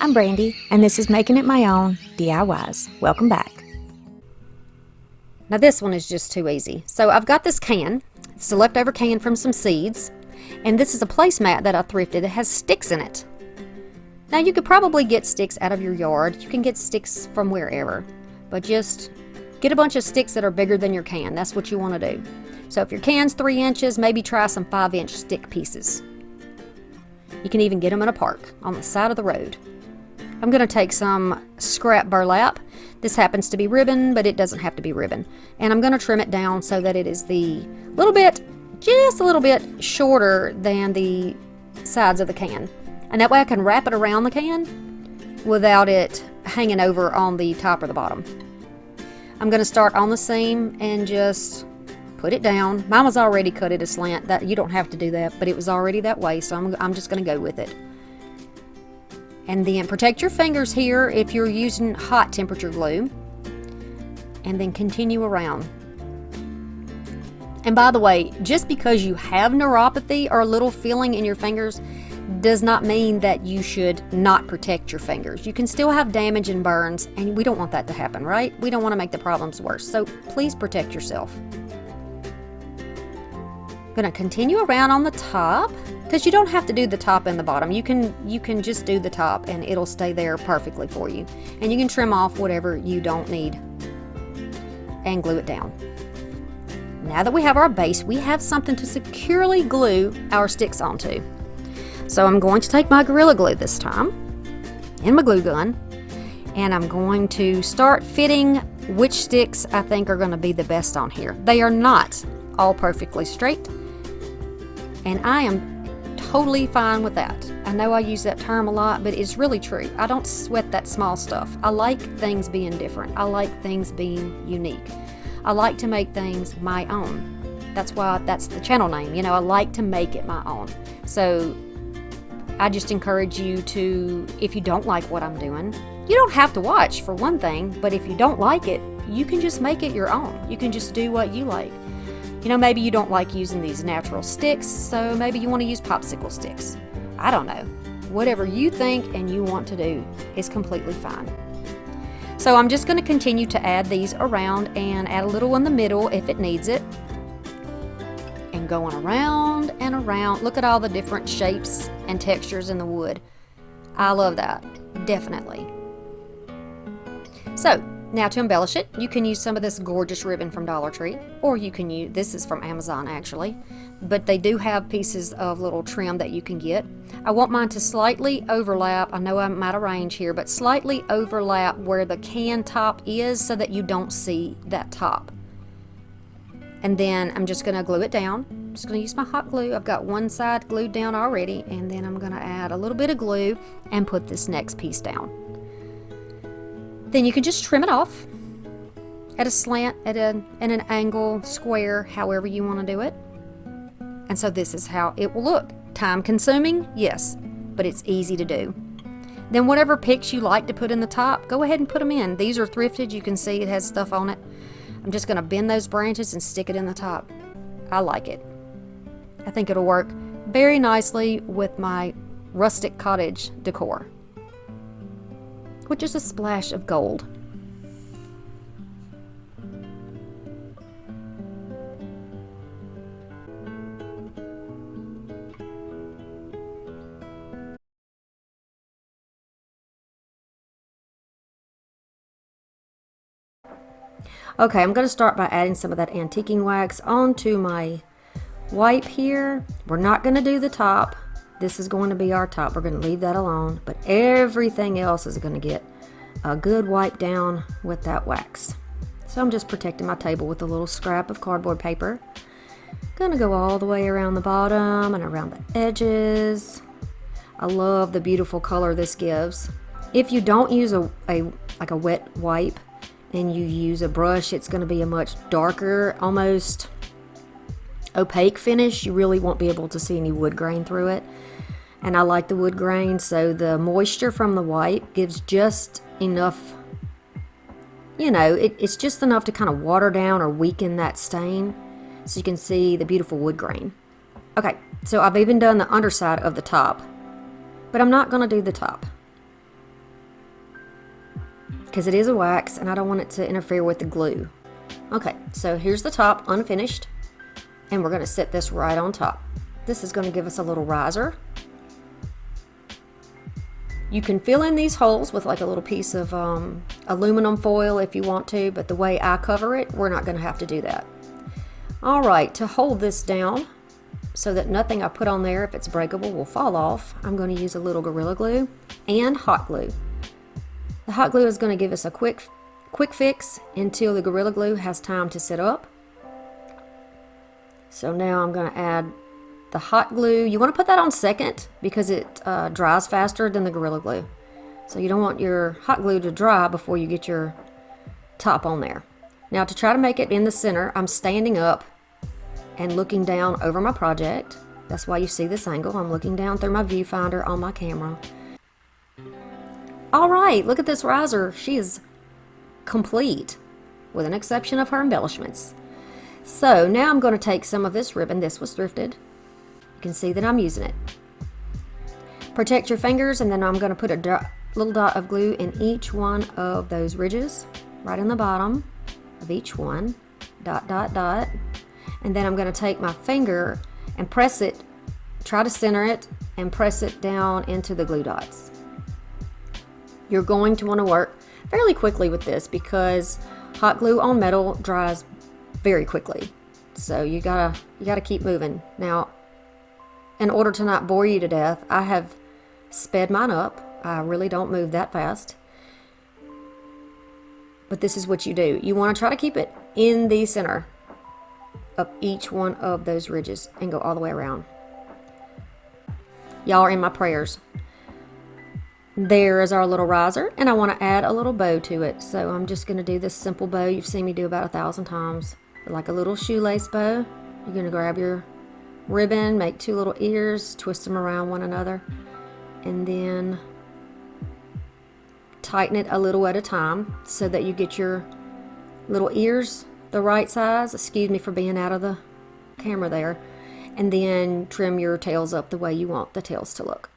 I'm Brandy, and this is Making It My Own DIYs. Welcome back. Now this one is just too easy. So I've got this can. It's a leftover can from some seeds. And this is a placemat that I thrifted. It has sticks in it. Now you could probably get sticks out of your yard. You can get sticks from wherever. But just get a bunch of sticks that are bigger than your can. That's what you want to do. So if your can's 3 inches, maybe try some 5-inch stick pieces. You can even get them in a park on the side of the road. I'm going to take some scrap burlap. This happens to be ribbon, but it doesn't have to be ribbon. And I'm going to trim it down so that it is just a little bit shorter than the sides of the can. And that way I can wrap it around the can without it hanging over on the top or the bottom. I'm going to start on the seam and just put it down. Mine was already cut at a slant. That you don't have to do that, but it was already that way, so I'm just going to go with it. And then protect your fingers here if you're using hot temperature glue. And then continue around. And by the way, just because you have neuropathy or a little feeling in your fingers does not mean that you should not protect your fingers. You can still have damage and burns, and we don't want that to happen, right? We don't want to make the problems worse. So please protect yourself. I'm going to continue around on the top. Because you don't have to do the top and the bottom. You can just do the top and it'll stay there perfectly for you. And you can trim off whatever you don't need and glue it down. Now that we have our base, we have something to securely glue our sticks onto. So I'm going to take my Gorilla Glue this time and my glue gun, and I'm going to start fitting which sticks I think are going to be the best on here. They are not all perfectly straight, and I am totally fine with that. I know I use that term a lot, but it's really true. I don't sweat that small stuff. I like things being different. I like things being unique. I like to make things my own. That's why that's the channel name. You know, I like to make it my own. So I just encourage you to, if you don't like what I'm doing, you don't have to watch for one thing, but if you don't like it, you can just make it your own. You can just do what you like. You know, maybe you don't like using these natural sticks, so maybe you want to use popsicle sticks. I don't know. Whatever you think and you want to do is completely fine. So I'm just going to continue to add these around and add a little in the middle if it needs it. And going around and around. Look at all the different shapes and textures in the wood. I love that. Definitely. So now to embellish it, you can use some of this gorgeous ribbon from Dollar Tree, or you can use, this is from Amazon actually, but they do have pieces of little trim that you can get. I want mine to slightly overlap, I know I'm out of range here, but slightly overlap where the can top is so that you don't see that top. And then I'm just going to glue it down. I'm just going to use my hot glue. I've got one side glued down already, and then I'm going to add a little bit of glue and put this next piece down. Then you can just trim it off at a slant, at an angle, square, however you want to do it. And so this is how it will look. Time consuming, yes, but it's easy to do. Then whatever picks you like to put in the top, go ahead and put them in. These are thrifted, you can see it has stuff on it. I'm just going to bend those branches and stick it in the top. I like it. I think it'll work very nicely with my Rustic Cottage decor, which is a splash of gold. Okay, I'm going to start by adding some of that antiquing wax onto my wipe here. We're not going to do the top. This is going to be our top. We're going to leave that alone, but everything else is going to get a good wipe down with that wax. So I'm just protecting my table with a little scrap of cardboard paper. Gonna go all the way around the bottom and around the edges. I love the beautiful color this gives. If you don't use a wet wipe and you use a brush, it's going to be a much darker, almost opaque finish. You really won't be able to see any wood grain through it. And I like the wood grain, so the moisture from the wipe gives just enough, you know, it's just enough to kind of water down or weaken that stain so you can see the beautiful wood grain. Okay, so I've even done the underside of the top, but I'm not going to do the top. because it is a wax and I don't want it to interfere with the glue. Okay, so here's the top unfinished, and we're going to set this right on top. This is going to give us a little riser. You can fill in these holes with like a little piece of aluminum foil if you want to, but the way I cover it, we're not going to have to do that. All right, to hold this down so that nothing I put on there, if it's breakable, will fall off, I'm going to use a little Gorilla Glue and hot glue. The hot glue is going to give us a quick fix until the Gorilla Glue has time to set up. So now I'm going to add the hot glue. You want to put that on second because it dries faster than the Gorilla Glue. So you don't want your hot glue to dry before you get your top on there. Now to try to make it in the center, I'm standing up and looking down over my project. That's why you see this angle. I'm looking down through my viewfinder on my camera. All right, look at this riser. She is complete with an exception of her embellishments. So now I'm going to take some of this ribbon. This was thrifted. You can see that I'm using it. Protect your fingers, and then I'm going to put a little dot of glue in each one of those ridges, right in the bottom of each one, dot, dot, dot. And then I'm going to take my finger and press it, try to center it, and press it down into the glue dots. You're going to want to work fairly quickly with this because hot glue on metal dries very quickly. So you gotta keep moving. Now, in order to not bore you to death, I have sped mine up. I really don't move that fast. But this is what you do. You want to try to keep it in the center of each one of those ridges and go all the way around. Y'all are in my prayers. There is our little riser, and I want to add a little bow to it. So I'm just going to do this simple bow you've seen me do about 1,000 times. Like a little shoelace bow. You're going to grab your ribbon, make 2 little ears, twist them around one another, and then tighten it a little at a time so that you get your little ears the right size. Excuse me for being out of the camera there. And then trim your tails up the way you want the tails to look.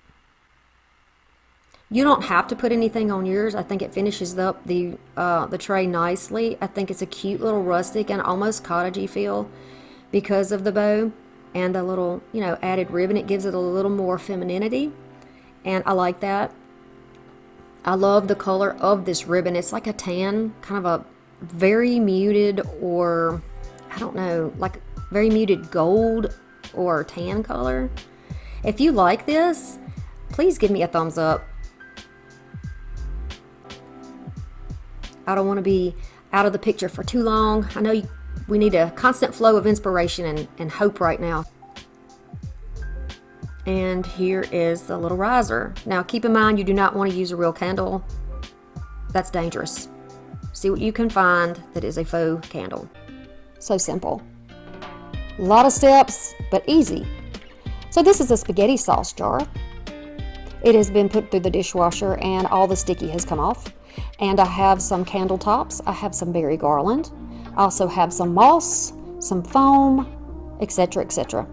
You don't have to put anything on yours. I think it finishes up the tray nicely. I think it's a cute little rustic and almost cottagey feel because of the bow and the little, added ribbon. It gives it a little more femininity, and I like that. I love the color of this ribbon. It's like a tan, kind of a very muted, or I don't know, like very muted gold or tan color. If you like this, please give me a thumbs up. I don't want to be out of the picture for too long. I know we need a constant flow of inspiration and hope right now. And here is the little riser. Now keep in mind, you do not want to use a real candle. That's dangerous. See what you can find that is a faux candle. So simple. A lot of steps, but easy. So this is a spaghetti sauce jar. It has been put through the dishwasher and all the sticky has come off. And I have some candle tops. I have some berry garland. I also have some moss, some foam, etc., etc.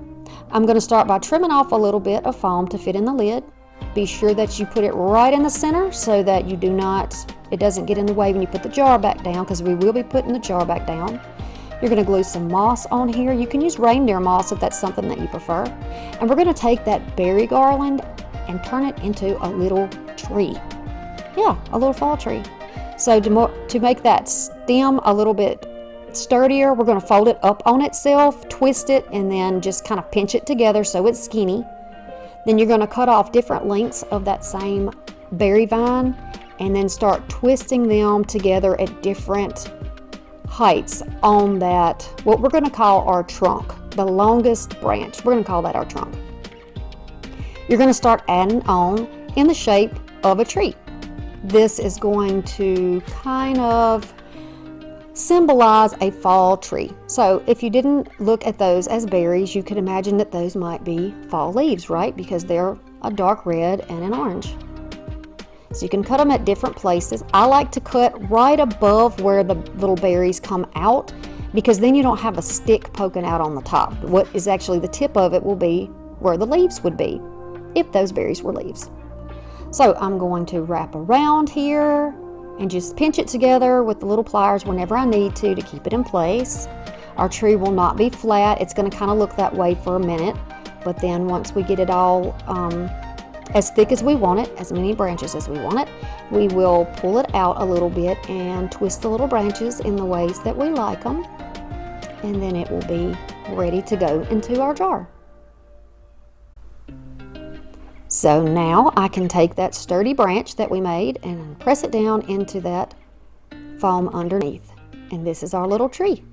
I'm going to start by trimming off a little bit of foam to fit in the lid. Be sure that you put it right in the center so that it doesn't get in the way when you put the jar back down, because we will be putting the jar back down. You're going to glue some moss on here. You can use reindeer moss if that's something that you prefer. And we're going to take that berry garland and turn it into a little tree. Yeah, a little fall tree. So to make that stem a little bit sturdier, we're going to fold it up on itself, twist it, and then just kind of pinch it together so it's skinny. Then you're going to cut off different lengths of that same berry vine and then start twisting them together at different heights on that, what we're going to call our trunk, the longest branch. We're going to call that our trunk. You're going to start adding on in the shape of a tree. This is going to kind of symbolize a fall tree. So if you didn't look at those as berries, you could imagine that those might be fall leaves, right? Because they're a dark red and an orange. So you can cut them at different places. I like to cut right above where the little berries come out, because then you don't have a stick poking out on the top. What is actually the tip of it will be where the leaves would be, if those berries were leaves. So I'm going to wrap around here and just pinch it together with the little pliers whenever I need to keep it in place. Our tree will not be flat. It's going to kind of look that way for a minute, but then once we get it all as thick as we want it, as many branches as we want it, we will pull it out a little bit and twist the little branches in the ways that we like them, and then it will be ready to go into our jar. So now I can take that sturdy branch that we made and press it down into that foam underneath. And this is our little tree.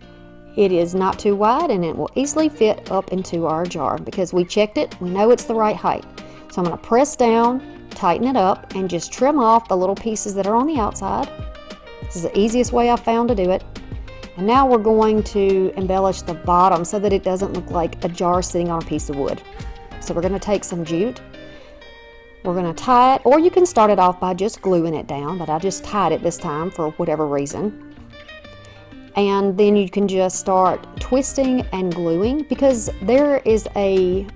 It is not too wide and it will easily fit up into our jar because we checked it. We know it's the right height. So I'm going to press down, tighten it up, and just trim off the little pieces that are on the outside. This is the easiest way I've found to do it. And now we're going to embellish the bottom so that it doesn't look like a jar sitting on a piece of wood. So we're going to take some jute. We're going to tie it, or you can start it off by just gluing it down, but I just tied it this time for whatever reason. And then you can just start twisting and gluing, because there is a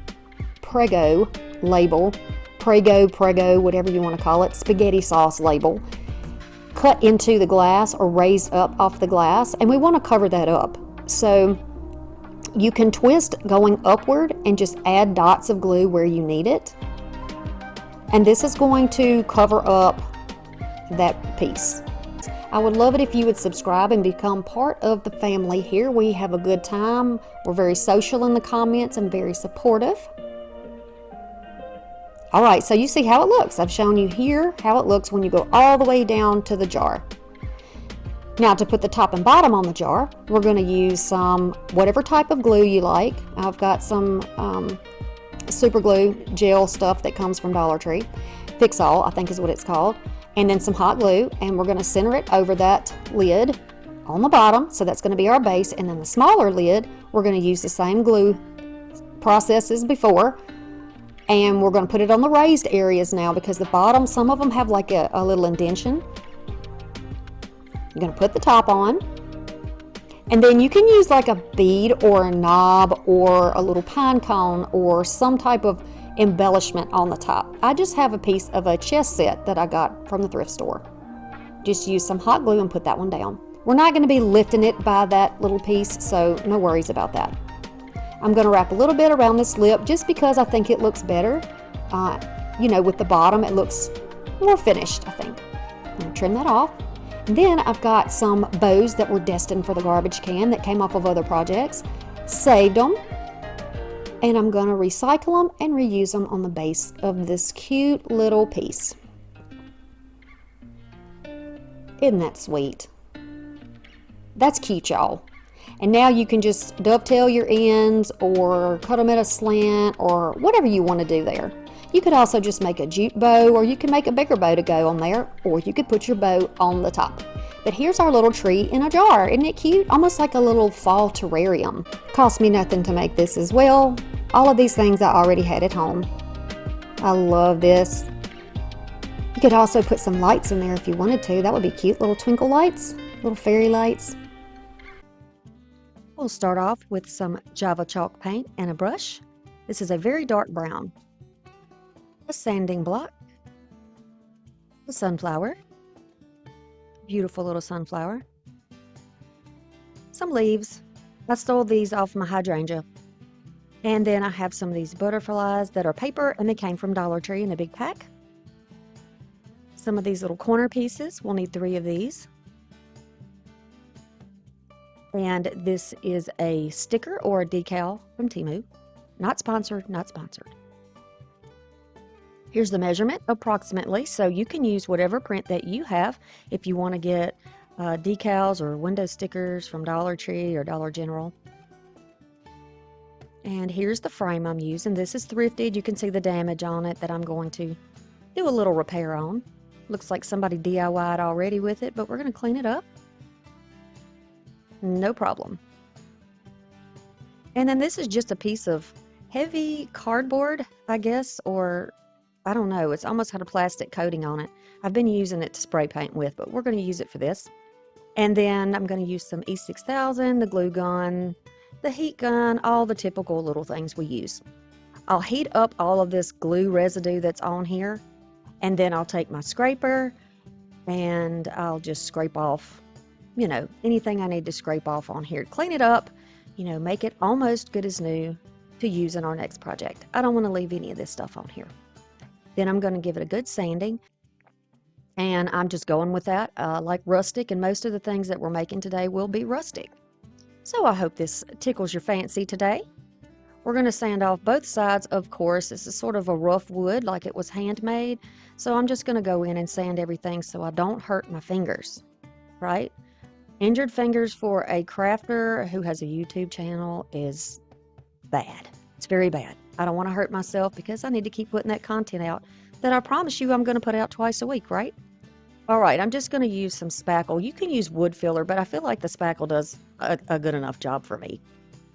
Prego label, Prego, whatever you want to call it, spaghetti sauce label, cut into the glass or raised up off the glass, and we want to cover that up. So you can twist going upward and just add dots of glue where you need it. And this is going to cover up that piece. I would love it if you would subscribe and become part of the family here. We have a good time. We're very social in the comments and very supportive. All right, so you see how it looks. I've shown you here how it looks when you go all the way down to the jar. Now to put the top and bottom on the jar, we're going to use some whatever type of glue you like. I've got some super glue gel stuff that comes from Dollar Tree. Fix-All, I think is what it's called. And then some hot glue, and we're going to center it over that lid on the bottom. So that's going to be our base. And then the smaller lid, we're going to use the same glue process as before. And we're going to put it on the raised areas now, because the bottom, some of them have like a little indentation. You're going to put the top on. And then you can use like a bead or a knob or a little pine cone or some type of embellishment on the top. I just have a piece of a chess set that I got from the thrift store. Just use some hot glue and put that one down. We're not going to be lifting it by that little piece, so no worries about that. I'm going to wrap a little bit around this lip just because I think it looks better. With the bottom, it looks more finished, I think. I'm going to trim that off. And then I've got some bows that were destined for the garbage can that came off of other projects. Saved them. And I'm going to recycle them and reuse them on the base of this cute little piece. Isn't that sweet? That's cute, y'all. And now you can just dovetail your ends or cut them at a slant or whatever you want to do there. You could also just make a jute bow, or you can make a bigger bow to go on there, or you could put your bow on the top. But here's our little tree in a jar. Isn't it cute? Almost like a little fall terrarium. Cost me nothing to make this as well. All of these things I already had at home. I love this. You could also put some lights in there if you wanted to. That would be cute. Little twinkle lights, little fairy lights. We'll start off with some Java chalk paint and a brush. This is a very dark brown. A sanding block. A sunflower. Beautiful little sunflower. Some leaves. I stole these off my hydrangea. And then I have some of these butterflies that are paper, and they came from Dollar Tree in a big pack. Some of these little corner pieces. We'll need 3 of these. And this is a sticker or a decal from TEMU. Not sponsored, not sponsored. Here's the measurement approximately, so you can use whatever print that you have if you want to get decals or window stickers from Dollar Tree or Dollar General. And here's the frame I'm using. This is thrifted. You can see the damage on it that I'm going to do a little repair on. Looks like somebody DIY'd already with it, but we're going to clean it up. No problem. And then this is just a piece of heavy cardboard, I guess, or I don't know. It's almost had a plastic coating on it. I've been using it to spray paint with, but we're going to use it for this. And then I'm going to use some E6000, the glue gun, the heat gun, all the typical little things we use. I'll heat up all of this glue residue that's on here, and then I'll take my scraper and I'll just scrape off, anything I need to scrape off on here. Clean it up, make it almost good as new to use in our next project. I don't want to leave any of this stuff on here. Then I'm going to give it a good sanding, and I'm just going with that, like rustic, and most of the things that we're making today will be rustic. So I hope this tickles your fancy today. We're going to sand off both sides, of course. This is sort of a rough wood, like it was handmade. So I'm just going to go in and sand everything so I don't hurt my fingers, right? Injured fingers for a crafter who has a YouTube channel is bad. It's very bad. I don't want to hurt myself because I need to keep putting that content out that I promise you I'm going to put out twice a week, right? All right, I'm just going to use some spackle. You can use wood filler, but I feel like the spackle does a good enough job for me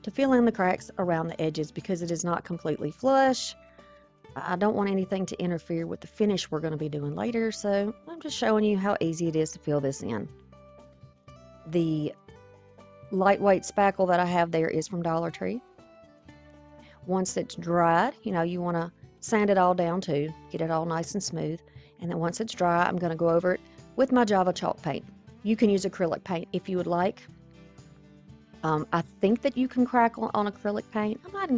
to fill in the cracks around the edges because it is not completely flush. I don't want anything to interfere with the finish we're going to be doing later, so I'm just showing you how easy it is to fill this in. The lightweight spackle that I have there is from Dollar Tree. Once it's dried, you want to sand it all down too, get it all nice and smooth. And then once it's dry, I'm going to go over it with my Java chalk paint. You can use acrylic paint if you would like. I think that you can crackle on acrylic paint. I'm not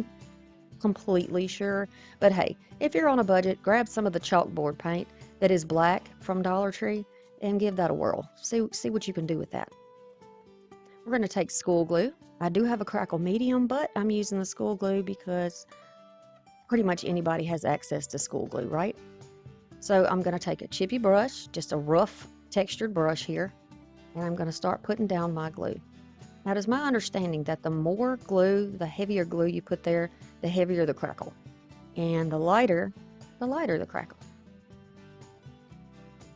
completely sure, but hey, if you're on a budget, grab some of the chalkboard paint that is black from Dollar Tree and give that a whirl. See what you can do with that. We're going to take school glue. I do have a crackle medium, but I'm using the school glue because pretty much anybody has access to school glue, right? So I'm going to take a chippy brush, just a rough textured brush here, and I'm going to start putting down my glue. Now, it is my understanding that the more glue, the heavier glue you put there, the heavier the crackle. And the lighter the crackle.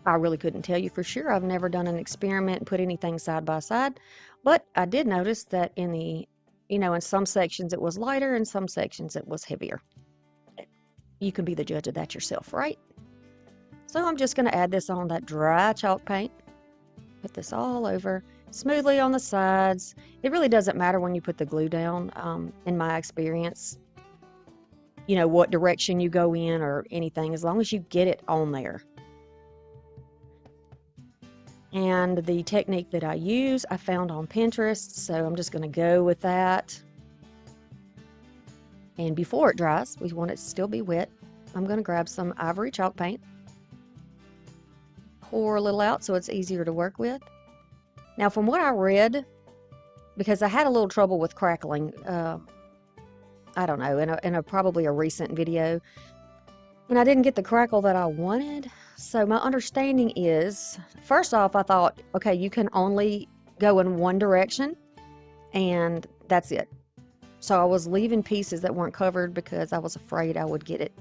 I really couldn't tell you for sure. I've never done an experiment and put anything side by side, but I did notice that in some sections it was lighter, in some sections it was heavier. You can be the judge of that yourself, right? So I'm just going to add this on that dry chalk paint. Put this all over, smoothly on the sides. It really doesn't matter when you put the glue down, in my experience, what direction you go in or anything, as long as you get it on there. And the technique that I use, I found on Pinterest, so I'm just going to go with that. And before it dries, we want it to still be wet. I'm going to grab some ivory chalk paint, pour a little out so it's easier to work with. Now, from what I read, because I had a little trouble with crackling, I don't know, in a probably a recent video, and I didn't get the crackle that I wanted. So my understanding is, first off, I thought, okay, you can only go in one direction, and that's it. So I was leaving pieces that weren't covered because I was afraid I would get it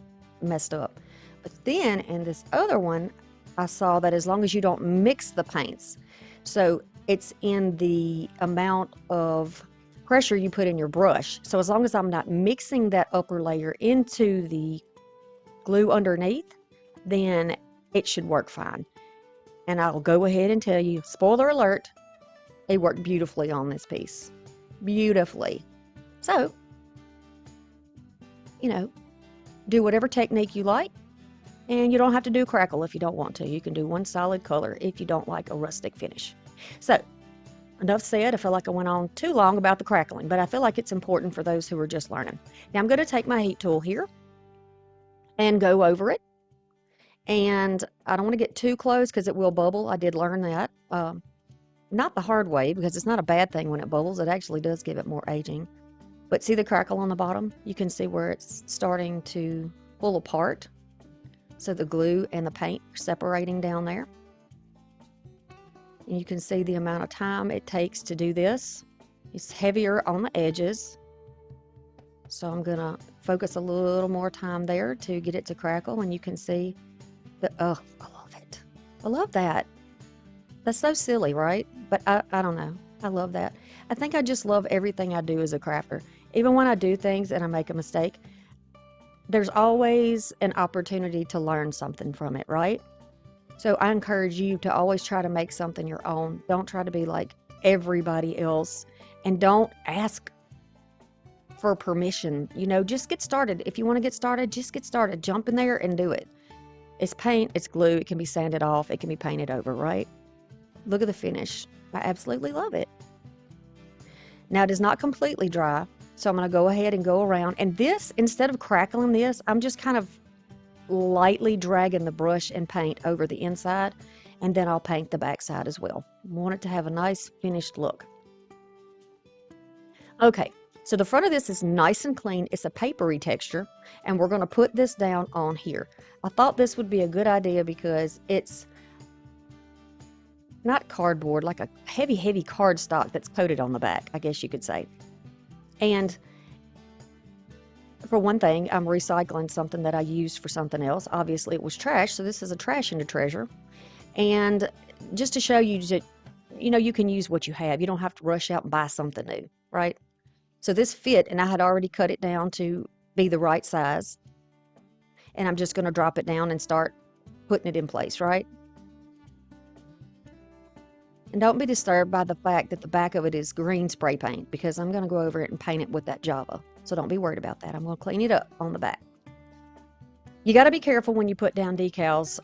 messed up. But then in this other one, I saw that as long as you don't mix the paints, so it's in the amount of pressure you put in your brush. So as long as I'm not mixing that upper layer into the glue underneath, then it should work fine. And I'll go ahead and tell you, spoiler alert, it worked beautifully on this piece. Beautifully. So, do whatever technique you like. And you don't have to do crackle if you don't want to. You can do one solid color if you don't like a rustic finish. So, enough said. I feel like I went on too long about the crackling, but I feel like it's important for those who are just learning. Now I'm going to take my heat tool here and go over it. And I don't want to get too close because it will bubble. I did learn that. Not the hard way, because it's not a bad thing when it bubbles. It actually does give it more aging. But see the crackle on the bottom? You can see where it's starting to pull apart. So the glue and the paint are separating down there. And you can see the amount of time it takes to do this. It's heavier on the edges. So I'm going to focus a little more time there to get it to crackle. And you can see that, oh, I love it. I love that. That's so silly, right? But I don't know. I love that. I think I just love everything I do as a crafter. Even when I do things and I make a mistake, there's always an opportunity to learn something from it, right? So I encourage you to always try to make something your own. Don't try to be like everybody else, and don't ask for permission. Just get started. If you want to get started, just get started. Jump in there and do it. It's paint, it's glue, it can be sanded off, it can be painted over, right? Look at the finish. I absolutely love it. Now it is not completely dry, so I'm going to go ahead and go around. And this, instead of crackling this, I'm just kind of lightly dragging the brush and paint over the inside, and then I'll paint the back side as well. I want it to have a nice finished look. Okay, so the front of this is nice and clean. It's a papery texture, and we're going to put this down on here. I thought this would be a good idea because it's not cardboard, like a heavy cardstock that's coated on the back, I guess you could say. And for one thing, I'm recycling something that I used for something else. Obviously, it was trash, so this is a trash into treasure. And just to show you that, you know, you can use what you have. You don't have to rush out and buy something new, right? So this fit, and I had already cut it down to be the right size. And I'm just going to drop it down and start putting it in place, right? And don't be disturbed by the fact that the back of it is green spray paint, because I'm going to go over it and paint it with that Java. So don't be worried about that. I'm going to clean it up on the back. You got to be careful when you put down decals.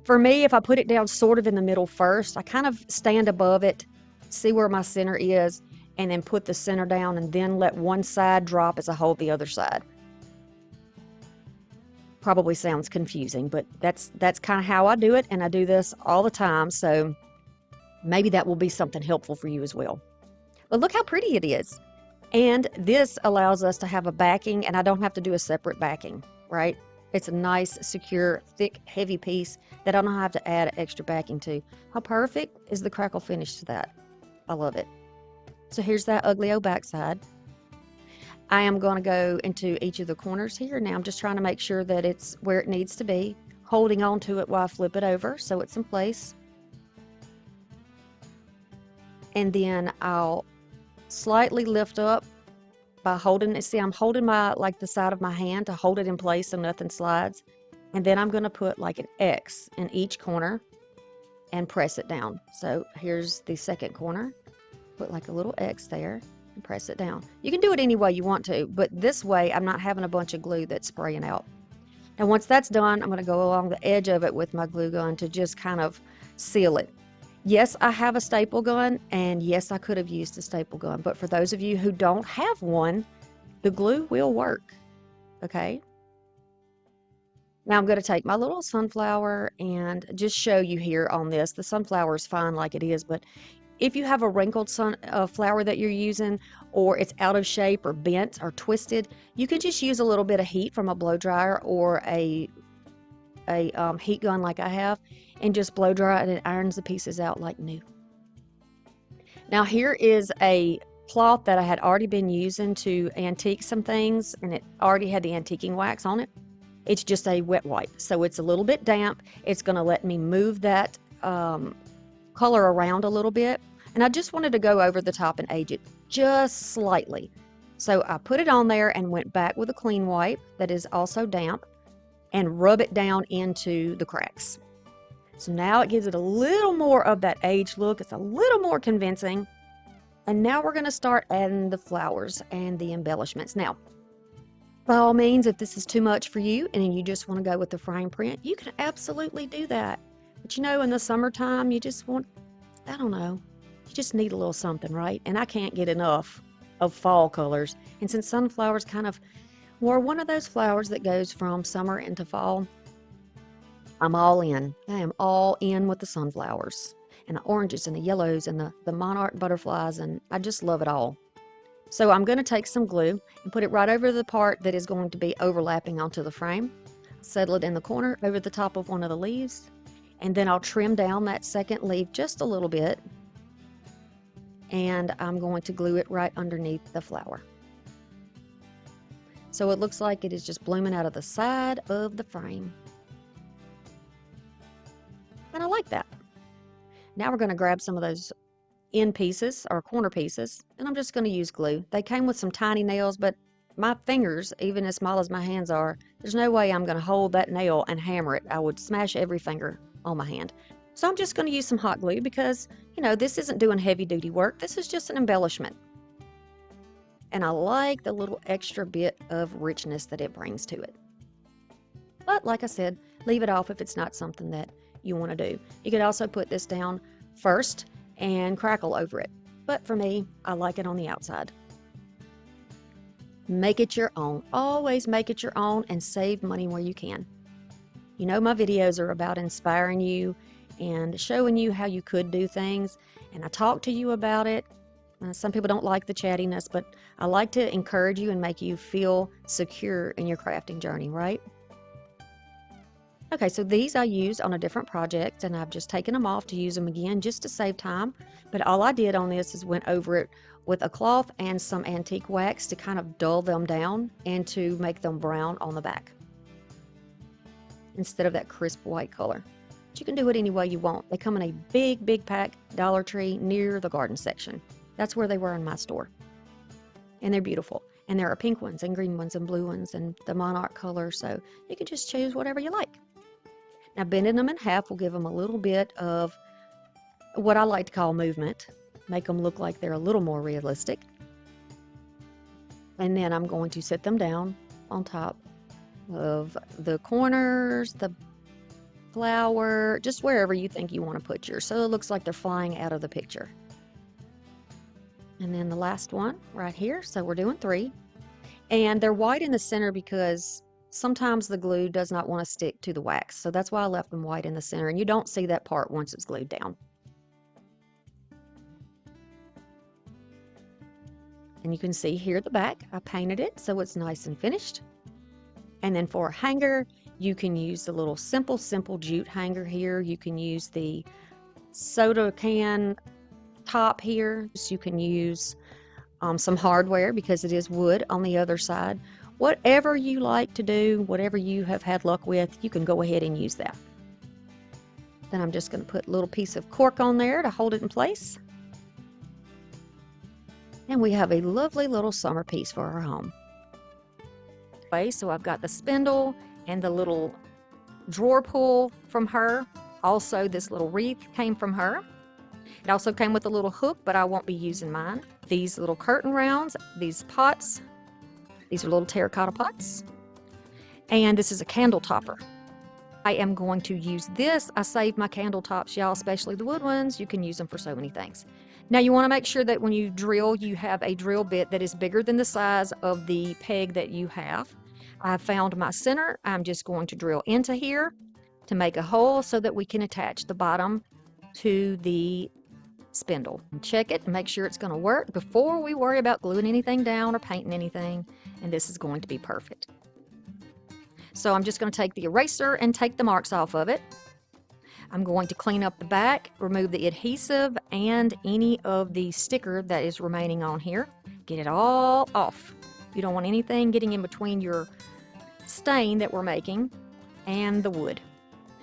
For me, if I put it down sort of in the middle first, I kind of stand above it, see where my center is, and then put the center down, and then let one side drop as I hold the other side. Probably sounds confusing, but that's kind of how I do it, and I do this all the time, so maybe that will be something helpful for you as well. But look how pretty it is. And this allows us to have a backing, and I don't have to do a separate backing, right? It's a nice, secure, thick, heavy piece that I don't have to add extra backing to. How perfect is the crackle finish to that? I love it. So here's that ugly old backside. I am going to go into each of the corners here. Now I'm just trying to make sure that it's where it needs to be, holding on to it while I flip it over so it's in place. And then I'll slightly lift up by holding it. See, I'm holding like the side of my hand to hold it in place so nothing slides. And then I'm going to put like an X in each corner and press it down. So here's the second corner. Put like a little X there and press it down. You can do it any way you want to, but this way I'm not having a bunch of glue that's spraying out. And once that's done, I'm going to go along the edge of it with my glue gun to just kind of seal it. Yes, I have a staple gun, and yes, I could have used a staple gun, but for those of you who don't have one, the glue will work, okay? Now I'm going to take my little sunflower and just show you here on this. The sunflower is fine like it is, but if you have a wrinkled flower that you're using, or it's out of shape or bent or twisted, you can just use a little bit of heat from a blow dryer or a heat gun like I have, and just blow dry it, and it irons the pieces out like new. Now here is a cloth that I had already been using to antique some things, and it already had the antiquing wax on it. It's just a wet wipe, so it's a little bit damp. It's going to let me move that color around a little bit, and I just wanted to go over the top and age it just slightly. So I put it on there and went back with a clean wipe that is also damp and rub it down into the cracks. So now it gives it a little more of that aged look. It's a little more convincing. And now we're going to start adding the flowers and the embellishments. Now, by all means, if this is too much for you and you just want to go with the frame print, you can absolutely do that. But you know, in the summertime, you just want, I don't know, you just need a little something, right? And I can't get enough of fall colors. And since sunflowers kind of were one of those flowers that goes from summer into fall, I'm all in. I am all in with the sunflowers and the oranges and the yellows and the monarch butterflies, and I just love it all. So I'm going to take some glue and put it right over the part that is going to be overlapping onto the frame. Settle it in the corner over the top of one of the leaves, and then I'll trim down that second leaf just a little bit, and I'm going to glue it right underneath the flower. So it looks like it is just blooming out of the side of the frame. And I like that. Now we're going to grab some of those end pieces or corner pieces, and I'm just going to use glue. They came with some tiny nails, but my fingers, even as small as my hands are, there's no way I'm going to hold that nail and hammer it. I would smash every finger on my hand. So I'm just going to use some hot glue because, you know, this isn't doing heavy duty work. This is just an embellishment. And I like the little extra bit of richness that it brings to it. But like I said, leave it off if it's not something that you want to do. You could also put this down first and crackle over it. But for me, I like it on the outside. Make it your own. Always make it your own and save money where you can. You know, my videos are about inspiring you and showing you how you could do things. And I talk to you about it. Some people don't like the chattiness, but I like to encourage you and make you feel secure in your crafting journey, right? Okay, so these I used on a different project, and I've just taken them off to use them again just to save time. But all I did on this is went over it with a cloth and some antique wax to kind of dull them down and to make them brown on the back instead of that crisp white color. But you can do it any way you want. They come in a big pack, Dollar Tree, near the garden section. That's where they were in my store. And they're beautiful. And there are pink ones and green ones and blue ones and the monarch color, so you can just choose whatever you like. Now, bending them in half will give them a little bit of what I like to call movement, make them look like they're a little more realistic. And then I'm going to set them down on top of the corners, the flower, just wherever you think you want to put yours, so it looks like they're flying out of the picture. And then the last one right here, so we're doing 3. And they're white in the center because sometimes the glue does not want to stick to the wax, so that's why I left them white in the center, and you don't see that part once it's glued down. And you can see here at the back, I painted it so it's nice and finished. And then for a hanger, you can use the little simple jute hanger here. You can use the soda can top here. So you can use some hardware because it is wood on the other side. Whatever you like to do, whatever you have had luck with, you can go ahead and use that. Then I'm just going to put a little piece of cork on there to hold it in place. And we have a lovely little summer piece for our home. So I've got the spindle and the little drawer pull from her. Also, this little wreath came from her. It also came with a little hook, but I won't be using mine. These little curtain rounds, these pots, these are little terracotta pots. And this is a candle topper. I am going to use this. I save my candle tops, y'all, especially the wood ones. You can use them for so many things. Now you want to make sure that when you drill, you have a drill bit that is bigger than the size of the peg that you have. I found my center. I'm just going to drill into here to make a hole so that we can attach the bottom to the spindle. Check it and make sure it's going to work before we worry about gluing anything down or painting anything, and this is going to be perfect. So I'm just going to take the eraser and take the marks off of it. I'm going to clean up the back, remove the adhesive and any of the sticker that is remaining on here. Get it all off. You don't want anything getting in between your stain that we're making and the wood.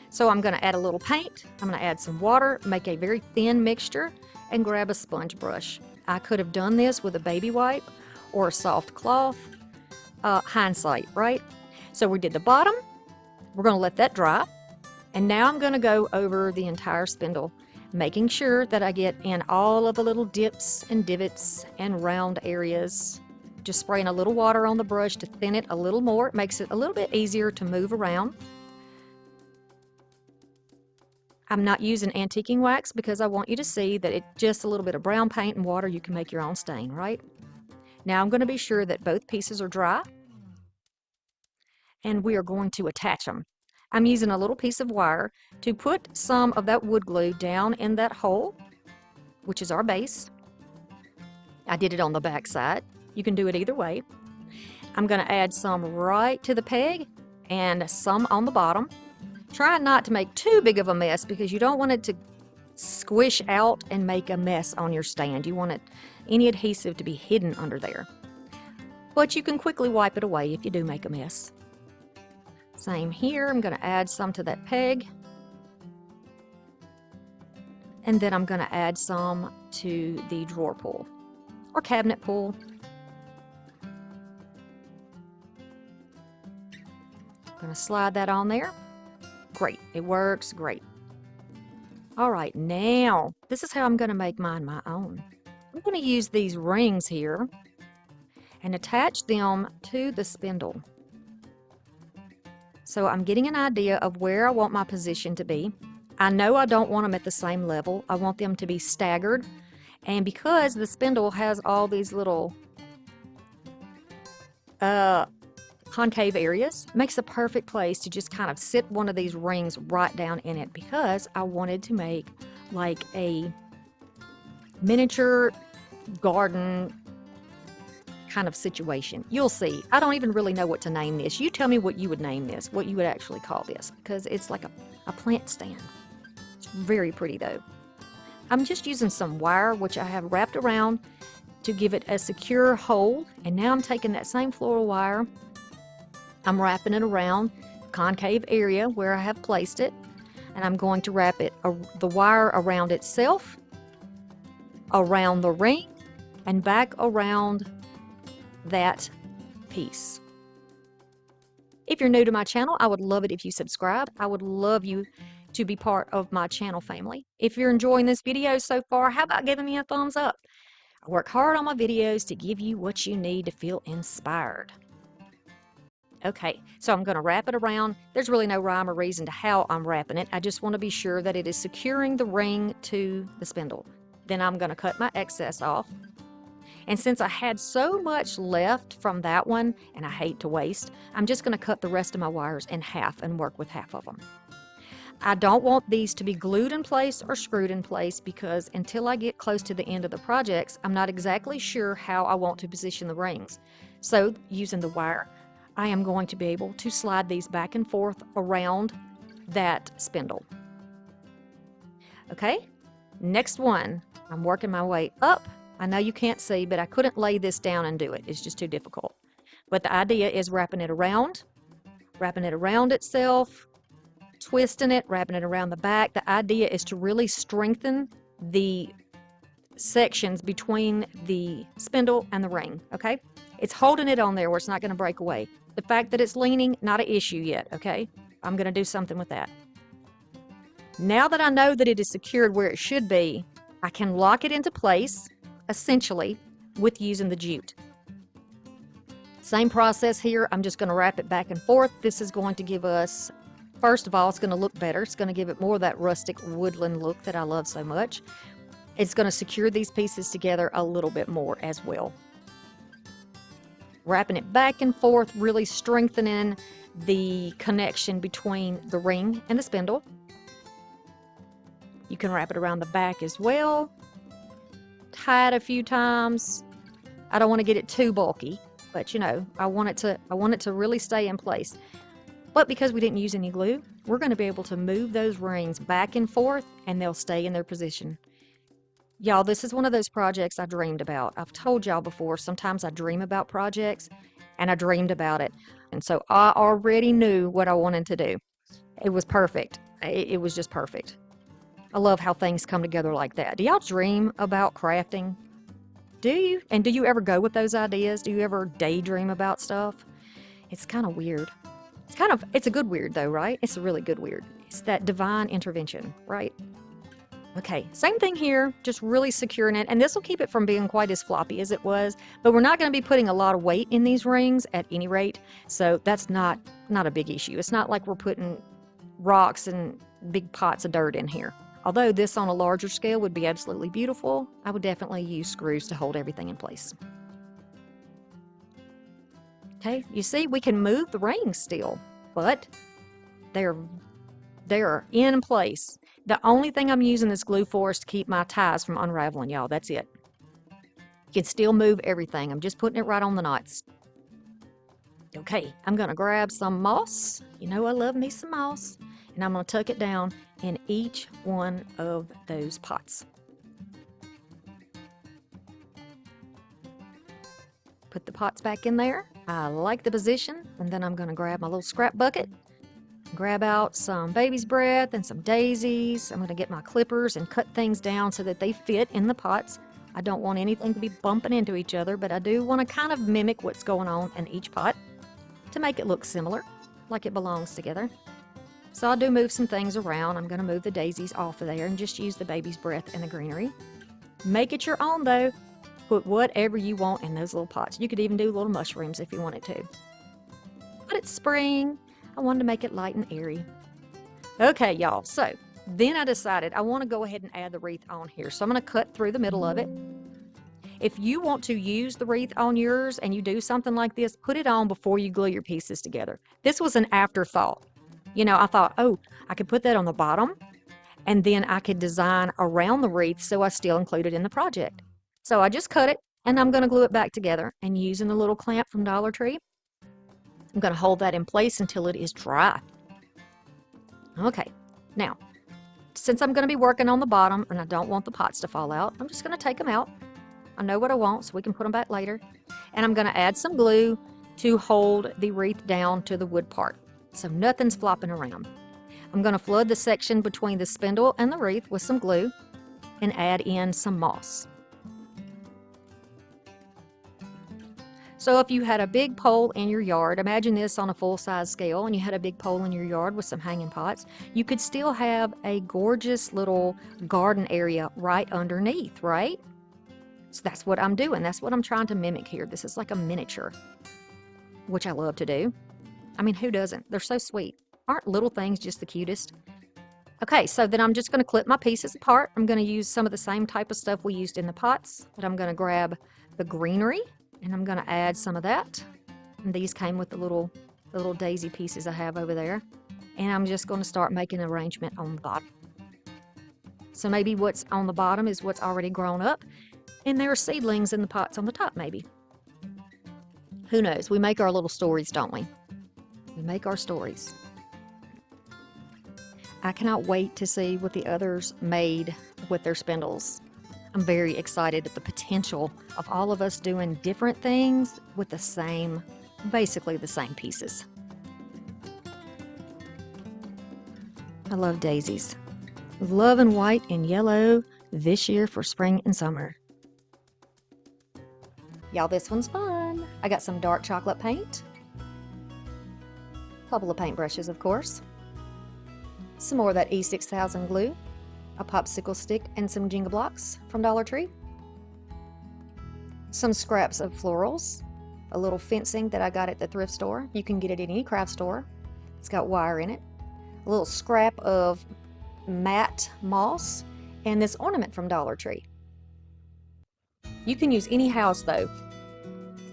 So I'm going to add a little paint. I'm going to add some water, make a very thin mixture, and grab a sponge brush. I could have done this with a baby wipe or a soft cloth. Hindsight, right? So we did the bottom. We're going to let that dry. And now I'm going to go over the entire spindle, making sure that I get in all of the little dips and divots and round areas. Just spraying a little water on the brush to thin it a little more. It makes it a little bit easier to move around. I'm not using antiquing wax because I want you to see that it's just a little bit of brown paint and water. You can make your own stain, right? Now I'm going to be sure that both pieces are dry. And we are going to attach them. I'm using a little piece of wire to put some of that wood glue down in that hole, which is our base. I did it on the back side. You can do it either way. I'm going to add some right to the peg and some on the bottom. Try not to make too big of a mess because you don't want it to squish out and make a mess on your stand. You want any adhesive to be hidden under there. But you can quickly wipe it away if you do make a mess. Same here. I'm going to add some to that peg. And then I'm going to add some to the drawer pull or cabinet pull. I'm going to slide that on there. Great. It works great. All right, now this is how I'm going to make mine my own. I'm going to use these rings here and attach them to the spindle. So I'm getting an idea of where I want my position to be. I know I don't want them at the same level. I want them to be staggered. And because the spindle has all these little concave areas, makes a perfect place to just kind of sit one of these rings right down in it, because I wanted to make like a miniature garden kind of situation. You'll see. I don't even really know what to name this. You tell me what you would name this, what you would actually call this, because it's like a plant stand. It's very pretty though. I'm just using some wire, which I have wrapped around to give it a secure hold. And now I'm taking that same floral wire, I'm wrapping it around the concave area where I have placed it, and I'm going to wrap it, the wire around itself, around the ring, and back around that piece. If you're new to my channel, I would love it if you subscribe. I would love you to be part of my channel family. If you're enjoying this video so far, how about giving me a thumbs up? I work hard on my videos to give you what you need to feel inspired. Okay, so I'm going to wrap it around. There's really no rhyme or reason to how I'm wrapping it. I just want to be sure that it is securing the ring to the spindle. Then I'm going to cut my excess off. And since I had so much left from that one, and I hate to waste, I'm just going to cut the rest of my wires in half and work with half of them. I don't want these to be glued in place or screwed in place, because until I get close to the end of the projects, I'm not exactly sure how I want to position the rings. So using the wire, I am going to be able to slide these back and forth around that spindle. Okay, next one, I'm working my way up. I know you can't see, but I couldn't lay this down and do it. It's just too difficult. But the idea is wrapping it around itself, twisting it, wrapping it around the back. The idea is to really strengthen the sections between the spindle and the ring, okay? It's holding it on there where it's not going to break away. The fact that it's leaning, not an issue yet, okay? I'm going to do something with that. Now that I know that it is secured where it should be, I can lock it into place, essentially, with using the jute. Same process here. I'm just going to wrap it back and forth. This is going to give us, first of all, it's going to look better. It's going to give it more of that rustic woodland look that I love so much. It's going to secure these pieces together a little bit more as well. Wrapping it back and forth, really strengthening the connection between the ring and the spindle. You can wrap it around the back as well. Tie it a few times. I don't want to get it too bulky, but you know, I want it to really stay in place. But because we didn't use any glue, we're going to be able to move those rings back and forth, and they'll stay in their position. Y'all, this is one of those projects I dreamed about. I've told y'all before, sometimes I dream about projects, and I dreamed about it. And so I already knew what I wanted to do. It was perfect. It was just perfect. I love how things come together like that. Do y'all dream about crafting? Do you? And do you ever go with those ideas? Do you ever daydream about stuff? It's kind of weird. It's a good weird though, right? It's a really good weird. It's that divine intervention, right? Okay, same thing here, just really securing it. And this will keep it from being quite as floppy as it was, but we're not going to be putting a lot of weight in these rings at any rate. So that's not a big issue. It's not like we're putting rocks and big pots of dirt in here. Although this on a larger scale would be absolutely beautiful, I would definitely use screws to hold everything in place. Okay, you see, we can move the rings still, but they're in place. The only thing I'm using this glue for is to keep my ties from unraveling, y'all. That's it. You can still move everything. I'm just putting it right on the knots. Okay, I'm going to grab some moss. You know I love me some moss. And I'm going to tuck it down in each one of those pots. Put the pots back in there. I like the position. And then I'm going to grab my little scrap bucket. Grab out some baby's breath and some daisies. I'm going to get my clippers and cut things down so that they fit in the pots. I don't want anything to be bumping into each other, but I do want to kind of mimic what's going on in each pot to make it look similar, like it belongs together. So I do move some things around. I'm going to move the daisies off of there and just use the baby's breath and the greenery. Make it your own though. Put whatever you want in those little pots. You could even do little mushrooms if you wanted to. But it's spring. I wanted to make it light and airy. Okay, y'all, so then I decided I want to go ahead and add the wreath on here. So I'm going to cut through the middle of it. If you want to use the wreath on yours and you do something like this, put it on before you glue your pieces together. This was an afterthought. You know, I thought, oh, I could put that on the bottom and then I could design around the wreath so I still include it in the project. So I just cut it and I'm going to glue it back together, and using a little clamp from Dollar Tree, I'm going to hold that in place until it is dry. Okay, now, since I'm going to be working on the bottom and I don't want the pots to fall out, I'm just going to take them out. I know what I want, so we can put them back later. And I'm going to add some glue to hold the wreath down to the wood part, so nothing's flopping around. I'm going to flood the section between the spindle and the wreath with some glue and add in some moss. So if you had a big pole in your yard, imagine this on a full-size scale, and you had a big pole in your yard with some hanging pots, you could still have a gorgeous little garden area right underneath, right? So that's what I'm doing. That's what I'm trying to mimic here. This is like a miniature, which I love to do. I mean, who doesn't? They're so sweet. Aren't little things just the cutest? Okay, so then I'm just going to clip my pieces apart. I'm going to use some of the same type of stuff we used in the pots, but I'm going to grab the greenery and I'm going to add some of that. And these came with the little daisy pieces I have over there. And I'm just going to start making an arrangement on the bottom. So maybe what's on the bottom is what's already grown up, and there are seedlings in the pots on the top maybe. Who knows? We make our little stories, don't we? We make our stories. I cannot wait to see what the others made with their spindles. I'm very excited at the potential of all of us doing different things with the same, basically the same pieces. I love daisies. Love in white and yellow this year for spring and summer. Y'all, this one's fun. I got some dark chocolate paint. A couple of paintbrushes, of course. Some more of that E6000 glue. A popsicle stick and some Jenga blocks from Dollar Tree. Some scraps of florals. A little fencing that I got at the thrift store. You can get it at any craft store. It's got wire in it. A little scrap of matte moss. And this ornament from Dollar Tree. You can use any house though.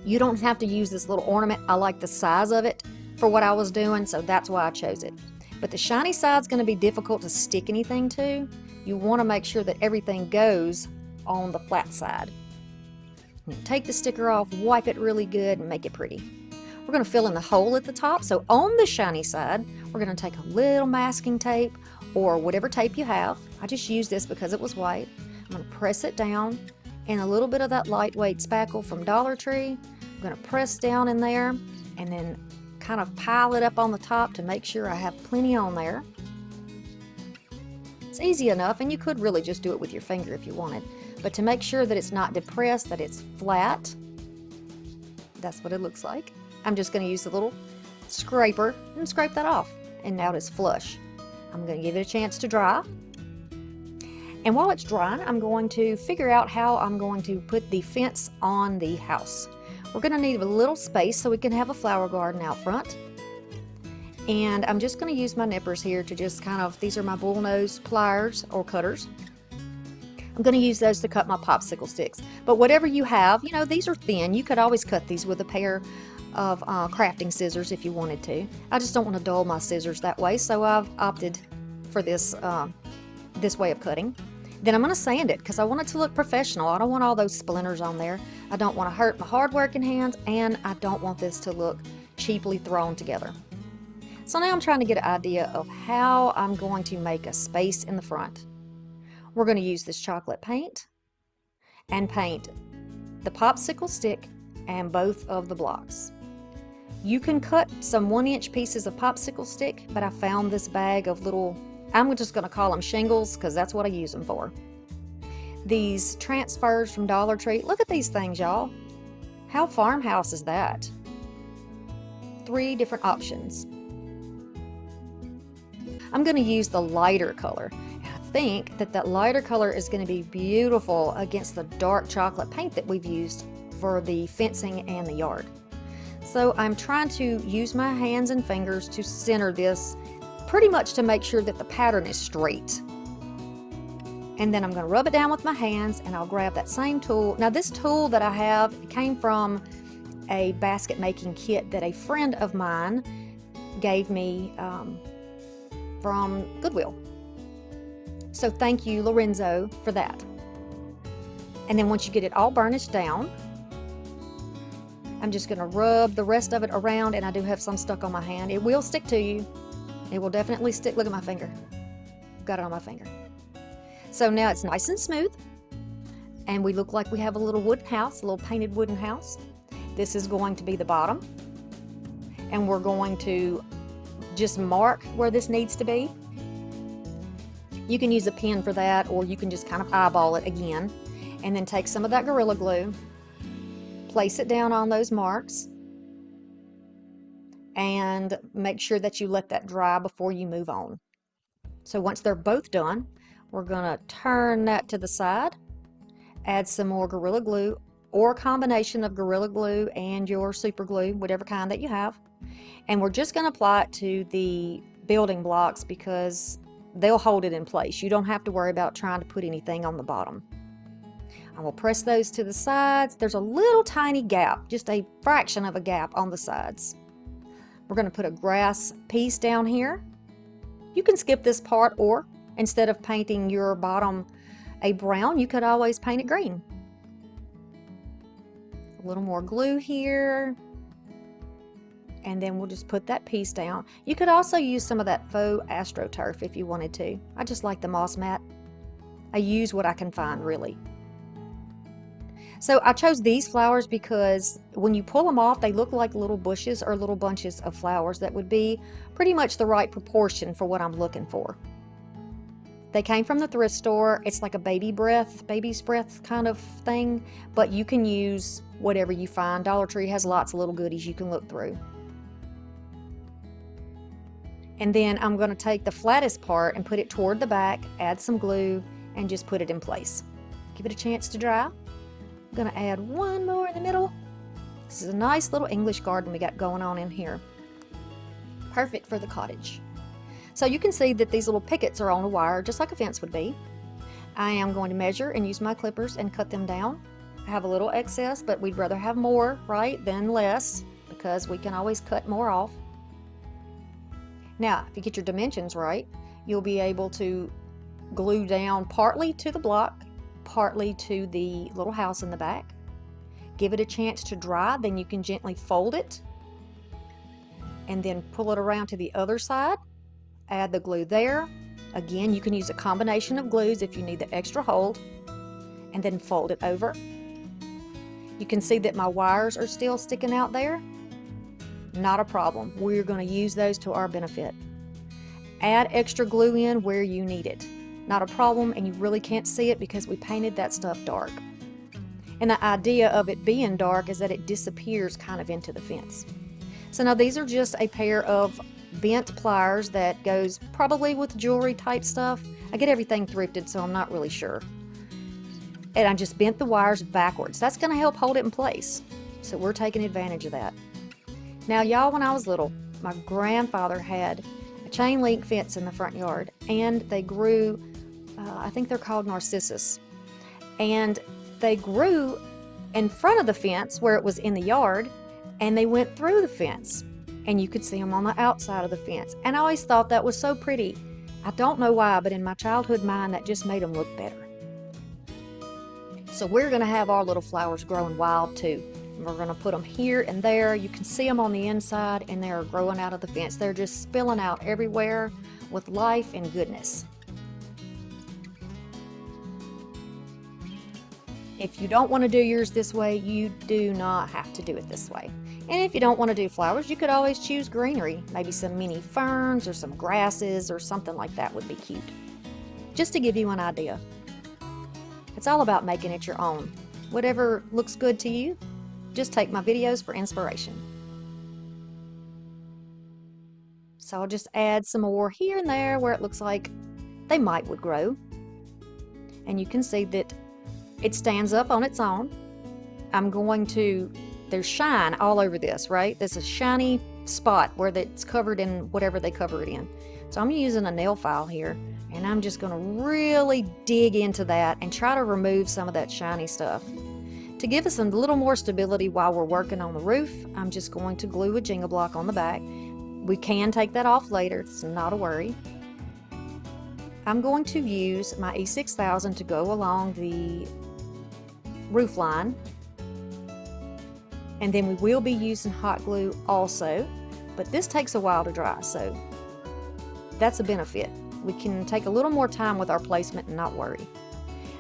You don't have to use this little ornament. I like the size of it for what I was doing, so that's why I chose it. But the shiny side's going to be difficult to stick anything to. You want to make sure that everything goes on the flat side. Take the sticker off, wipe it really good, and make it pretty. We're going to fill in the hole at the top. So on the shiny side, we're going to take a little masking tape or whatever tape you have. I just used this because it was white. I'm going to press it down, and a little bit of that lightweight spackle from Dollar Tree. I'm going to press down in there and then kind of pile it up on the top to make sure I have plenty on there. It's easy enough, and you could really just do it with your finger if you wanted. But to make sure that it's not depressed, that it's flat, that's what it looks like. I'm just going to use the little scraper and scrape that off. And now it's flush. I'm going to give it a chance to dry. And while it's drying, I'm going to figure out how I'm going to put the fence on the house. We're going to need a little space so we can have a flower garden out front. And I'm just going to use my nippers here to just kind of, these are my bullnose pliers or cutters. I'm going to use those to cut my popsicle sticks. But whatever you have, you know, these are thin. You could always cut these with a pair of crafting scissors if you wanted to. I just don't want to dull my scissors that way, so I've opted for this, this way of cutting. Then I'm going to sand it because I want it to look professional. I don't want all those splinters on there. I don't want to hurt my hard-working hands, and I don't want this to look cheaply thrown together. So now I'm trying to get an idea of how I'm going to make a space in the front. We're going to use this chocolate paint and paint the popsicle stick and both of the blocks. You can cut some 1-inch pieces of popsicle stick, but I found this bag of little, I'm just going to call them shingles because that's what I use them for. These transfers from Dollar Tree. Look at these things, y'all. How farmhouse is that? 3 different options. I'm going to use the lighter color. I think that that lighter color is going to be beautiful against the dark chocolate paint that we've used for the fencing and the yard. So I'm trying to use my hands and fingers to center this, pretty much to make sure that the pattern is straight. And then I'm going to rub it down with my hands, and I'll grab that same tool. Now this tool that I have came from a basket making kit that a friend of mine gave me from Goodwill. So thank you, Lorenzo, for that. And then once you get it all burnished down, I'm just going to rub the rest of it around, and I do have some stuck on my hand. It will stick to you. It will definitely stick. Look at my finger. Got it on my finger. So now it's nice and smooth, and we look like we have a little wooden house, a little painted wooden house. This is going to be the bottom, and we're going to just mark where this needs to be. You can use a pen for that, or you can just kind of eyeball it again, and then take some of that Gorilla Glue, place it down on those marks, and make sure that you let that dry before you move on. So once they're both done, we're going to turn that to the side, add some more Gorilla Glue, or a combination of Gorilla Glue and your super glue, whatever kind that you have. And we're just going to apply it to the building blocks because they'll hold it in place. You don't have to worry about trying to put anything on the bottom. I will press those to the sides. There's a little tiny gap, just a fraction of a gap on the sides. We're going to put a grass piece down here. You can skip this part, or instead of painting your bottom a brown, you could always paint it green. A little more glue here, and then we'll just put that piece down. You could also use some of that faux AstroTurf if you wanted to. I just like the moss mat. I use what I can find, really. So I chose these flowers because when you pull them off, they look like little bushes or little bunches of flowers that would be pretty much the right proportion for what I'm looking for. They came from the thrift store. It's like a baby's breath kind of thing, but you can use whatever you find. Dollar Tree has lots of little goodies you can look through. And then I'm going to take the flattest part and put it toward the back, add some glue, and just put it in place. Give it a chance to dry. I'm going to add one more in the middle. This is a nice little English garden we got going on in here. Perfect for the cottage. So you can see that these little pickets are on a wire, just like a fence would be. I am going to measure and use my clippers and cut them down. I have a little excess, but we'd rather have more, right, than less, because we can always cut more off. Now, if you get your dimensions right, you'll be able to glue down partly to the block, partly to the little house in the back. Give it a chance to dry, then you can gently fold it and then pull it around to the other side. Add the glue there. Again, you can use a combination of glues if you need the extra hold, and then fold it over. You can see that my wires are still sticking out there. Not a problem. We're going to use those to our benefit. Add extra glue in where you need it. Not a problem, and you really can't see it because we painted that stuff dark. And the idea of it being dark is that it disappears kind of into the fence. So now these are just a pair of bent pliers that goes probably with jewelry type stuff. I get everything thrifted, so I'm not really sure. And I just bent the wires backwards. That's going to help hold it in place. So we're taking advantage of that. Now y'all, when I was little, my grandfather had a chain link fence in the front yard, and they grew, I think they're called narcissus. And they grew in front of the fence where it was in the yard, and they went through the fence. And you could see them on the outside of the fence. And I always thought that was so pretty. I don't know why, but in my childhood mind, that just made them look better. So we're going to have our little flowers growing wild too. And we're going to put them here and there. You can see them on the inside, and they're growing out of the fence. They're just spilling out everywhere with life and goodness. If you don't want to do yours this way, you do not have to do it this way. And if you don't want to do flowers, you could always choose greenery. Maybe some mini ferns or some grasses or something like that would be cute. Just to give you an idea. It's all about making it your own. Whatever looks good to you, just take my videos for inspiration. So I'll just add some more here and there where it looks like they would grow. And you can see that it stands up on its own. I'm going to there's shine all over this, right? There's a shiny spot where it's covered in whatever they cover it in. So I'm using a nail file here, and I'm just going to really dig into that and try to remove some of that shiny stuff. To give us a little more stability while we're working on the roof, I'm just going to glue a jingle block on the back. We can take that off later, it's not a worry. I'm going to use my E6000 to go along the roof line, and then we will be using hot glue also, but this takes a while to dry, so that's a benefit. We can take a little more time with our placement and not worry.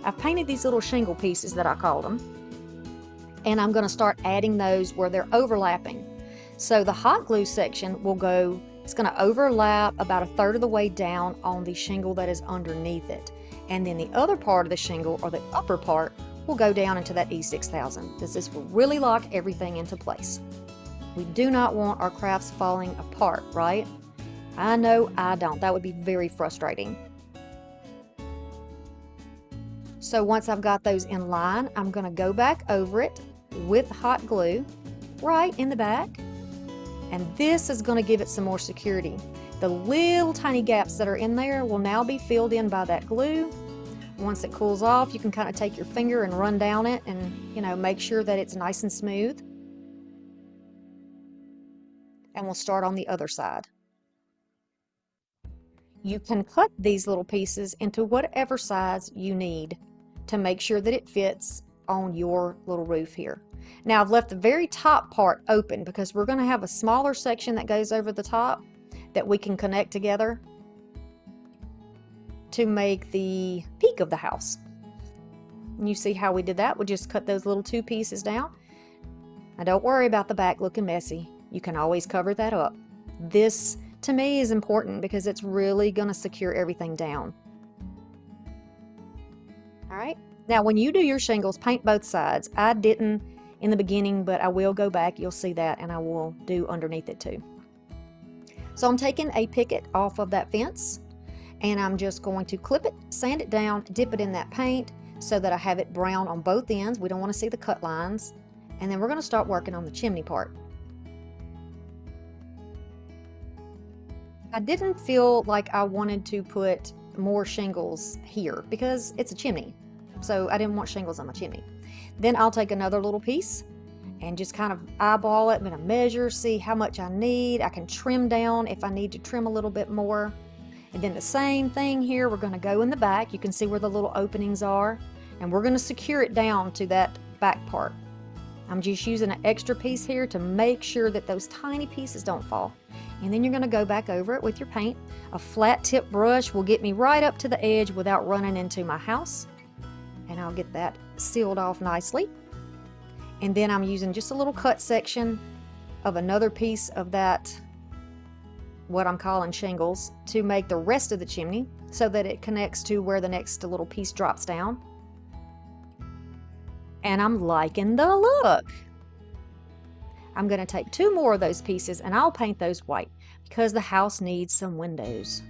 I've painted these little shingle pieces that I called them, and I'm going to start adding those where they're overlapping. So the hot glue section will go, it's going to overlap about 1/3 of the way down on the shingle that is underneath it. And then the other part of the shingle, or the upper part, will go down into that E6000. This will really lock everything into place. We do not want our crafts falling apart, right? I know I don't. That would be very frustrating. So once I've got those in line, I'm going to go back over it with hot glue right in the back. And this is going to give it some more security. The little tiny gaps that are in there will now be filled in by that glue. Once it cools off, you can kind of take your finger and run down it and, make sure that it's nice and smooth. And we'll start on the other side. You can cut these little pieces into whatever size you need to make sure that it fits on your little roof here. Now I've left the very top part open because we're going to have a smaller section that goes over the top that we can connect together to make the peak of the house. And you see how we did that? We just cut those little 2 pieces down. Now don't worry about the back looking messy. You can always cover that up. This to me is important because it's really going to secure everything down. All right, now when you do your shingles, paint both sides. I didn't in the beginning, but I will go back. You'll see that, and I will do underneath it too. So I'm taking a picket off of that fence, and I'm just going to clip it, sand it down, dip it in that paint so that I have it brown on both ends. We don't want to see the cut lines. And then we're going to start working on the chimney part. I didn't feel like I wanted to put more shingles here because it's a chimney. So I didn't want shingles on my chimney. Then I'll take another little piece and just kind of eyeball it. I'm going to measure, see how much I need. I can trim down if I need to trim a little bit more. And then the same thing here, we're going to go in the back. You can see where the little openings are. And we're going to secure it down to that back part. I'm just using an extra piece here to make sure that those tiny pieces don't fall. And then you're going to go back over it with your paint. A flat tip brush will get me right up to the edge without running into my house. And I'll get that sealed off nicely. And then I'm using just a little cut section of another piece of that, what I'm calling shingles, to make the rest of the chimney so that it connects to where the next little piece drops down. And I'm liking the look. I'm going to take 2 more of those pieces and I'll paint those white because the house needs some windows.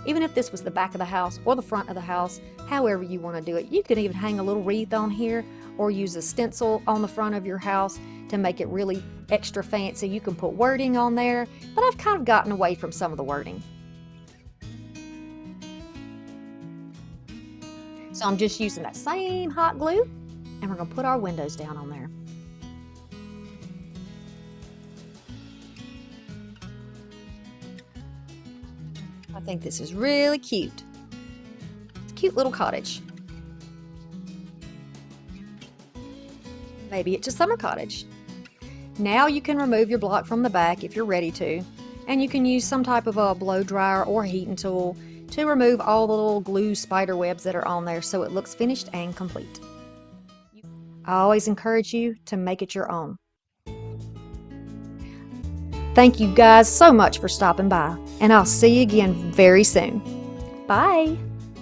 Even if this was the back of the house or the front of the house, however you want to do it. You could even hang a little wreath on here or use a stencil on the front of your house to make it really extra fancy. You can put wording on there, but I've kind of gotten away from some of the wording. So I'm just using that same hot glue and we're going to put our windows down on there. I think this is really cute. It's a cute little cottage. Maybe it's a summer cottage. Now you can remove your block from the back if you're ready to, and you can use some type of a blow dryer or heating tool to remove all the little glue spider webs that are on there so it looks finished and complete. I always encourage you to make it your own. Thank you guys so much for stopping by, and I'll see you again very soon. Bye!